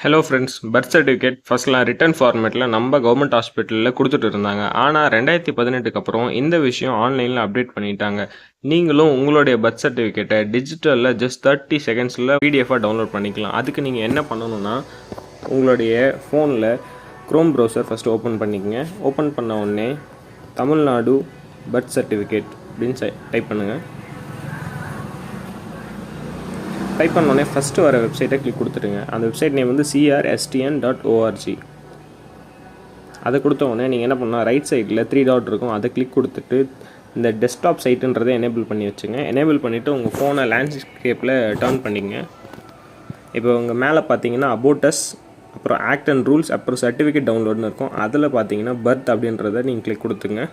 Hello friends, birth certificate ஃபர்ஸ்ட்லாம் written ஃபார்மேட்டில் நம்ம கவர்மெண்ட் ஹாஸ்பிட்டலில் கொடுத்துட்டு இருந்தாங்க. ஆனால் 2018க்கு அப்புறம் இந்த விஷயம் ஆன்லைனில் அப்டேட் பண்ணிட்டாங்க. நீங்களும் உங்களுடைய பர்த் சர்டிஃபிகேட்டை டிஜிட்டலில் ஜஸ்ட் 30 செகண்ட்ஸில் பிடிஎஃபாக டவுன்லோட் பண்ணிக்கலாம். அதுக்கு நீங்கள் என்ன பண்ணணும்னா, உங்களுடைய ஃபோனில் க்ரோம் ப்ரௌசர் ஃபஸ்ட்டு ஓப்பன் பண்ணிக்கங்க. ஓப்பன் பண்ண உடனே தமிழ்நாடு பர்த் சர்டிஃபிகேட் அப்படின்னு டைப் பண்ணுங்கள். டைப் பண்ணோடனே ஃபஸ்ட்டு வர வெப்சைட்டை கிளிக் கொடுத்துருங்க. அந்த வெப்சைட் நேம் வந்து crstn.org. அதை கொடுத்த உடனே நீங்கள் என்ன பண்ணால் ரைட் சைடில் 3 டாட் இருக்கும், அதை கிளிக் கொடுத்துட்டு இந்த டெஸ்க்டாப் சைட்டுன்றதை எனேபிள் பண்ணி வச்சுங்க. எனேபிள் பண்ணிவிட்டு உங்கள் ஃபோனை லேண்ட்ஸ்கேப்பில் டர்ன் பண்ணிங்க. இப்போ உங்கள் மேலே பார்த்தீங்கன்னா அபவுட் அஸ், அப்புறம் ஆக்ட் அண்ட் ரூல்ஸ், அப்புறம் சர்டிஃபிகேட் டவுன்லோடுன்னு இருக்கும். அதில் பார்த்தீங்கன்னா பர்த் அப்படின்றத நீங்கள் கிளிக் கொடுத்துங்க.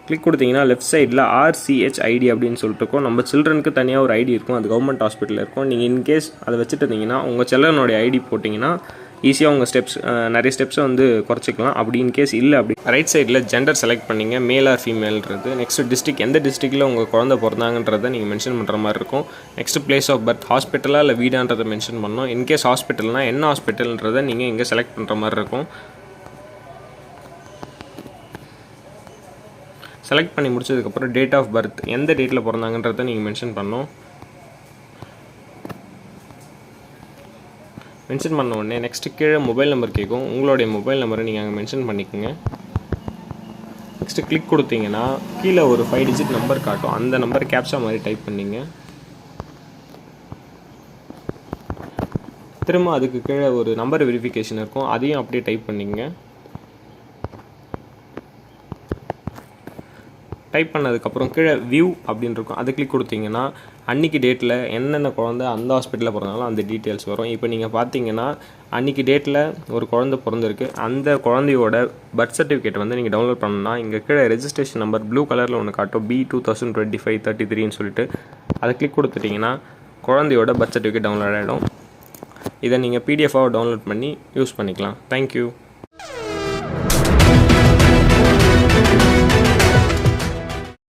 கிளிக் கொடுத்தீங்கன்னா லெஃப்ட் சைடில் RCH ஐடி அப்படின்னு சொல்லிட்டு இருக்கும். நம்ம சில்ட்ரனுக்கு தனியாக ஒரு ஐடி இருக்கும், அது கவர்மெண்ட் ஹாஸ்பிட்டலில் இருக்கும். நீங்கள் இன்கேஸ் அதை வச்சுட்டு இருந்தீங்கன்னா உங்கள் சில்ட்ரனுடைய ஐடி போட்டிங்கன்னா ஈஸியாக உங்கள் நிறைய ஸ்டெப்ஸை வந்து குறைச்சிக்கலாம். அப்படி இன்கேஸ் இல்லை அப்படி ரைட் சைடில் ஜெண்டர் செலக்ட் பண்ணிங்க, மேல் ஆர் ஃபீமேல்ன்றது. நெக்ஸ்ட் டிஸ்ட்ரிக், எந்த டிஸ்ட்ரிக்டில் உங்கள் குழந்தை பிறந்தாங்கன்றதை நீங்கள் மென்ஷன் பண்ணுற மாதிரி இருக்கும். நெக்ஸ்ட் பிளேஸ் ஆஃப் பர்த், ஹாஸ்பிட்டலாக இல்லை வீடான்றதை மென்ஷன் பண்ணணும். இன்கேஸ் ஹாஸ்பிட்டல்னால் என்ன ஹாஸ்பிட்டல்ன்றதை நீங்கள் இங்கே செலக்ட் பண்ணுற மாதிரி இருக்கும். செலக்ட் பண்ணி முடிச்சதுக்கப்புறம் டேட் ஆஃப் பர்த், எந்த டேட்டில் பிறந்தாங்கன்றதை நீங்கள் மென்ஷன் பண்ணணும். மென்ஷன் பண்ண உடனே நெக்ஸ்ட்டு கீழே மொபைல் நம்பர் கேட்கும். உங்களுடைய மொபைல் நம்பரை நீங்கள் அங்கே மென்ஷன் பண்ணிக்கோங்க. நெக்ஸ்ட்டு கிளிக் கொடுத்தீங்கன்னா கீழே ஒரு 5 டிஜிட் நம்பர் காட்டும். அந்த நம்பர் கேப்சா மாதிரி டைப் பண்ணிங்க. திரும்ப அதுக்கு கீழே ஒரு நம்பர் வெரிஃபிகேஷன் இருக்கும், அதையும் அப்படியே டைப் பண்ணிங்க. டைப் பண்ணதுக்கப்புறம் கீழே வியூ அப்படின்னு இருக்கும், அதை கிளிக் கொடுத்தீங்கன்னா அன்றைக்கி டேட்டில் என்னென்ன குழந்தை அந்த ஹாஸ்பிட்டலில் பிறந்தாலும் அந்த டீட்டெயில்ஸ் வரும். இப்போ நீங்கள் பார்த்தீங்கன்னா அன்றைக்கி டேட்டில் ஒரு குழந்தை பிறந்திருக்கு. அந்த குழந்தையோட பர்த் சர்டிஃபிகேட் வந்து நீங்கள் டவுன்லோட் பண்ணணும்னா இங்கே கீழே ரெஜிஸ்ட்ரேஷன் நம்பர் ப்ளூ கலரில் ஒன்று காட்டும், B2025-33ன்னு சொல்லிட்டு. அதை கிளிக் கொடுத்துட்டிங்கன்னா குழந்தையோட பர்த் சர்டிஃபிகேட் டவுன்லோட் ஆகிடும். இதை நீங்கள் பிடிஎஃபாக டவுன்லோட் பண்ணி யூஸ் பண்ணிக்கலாம். தேங்க்யூ.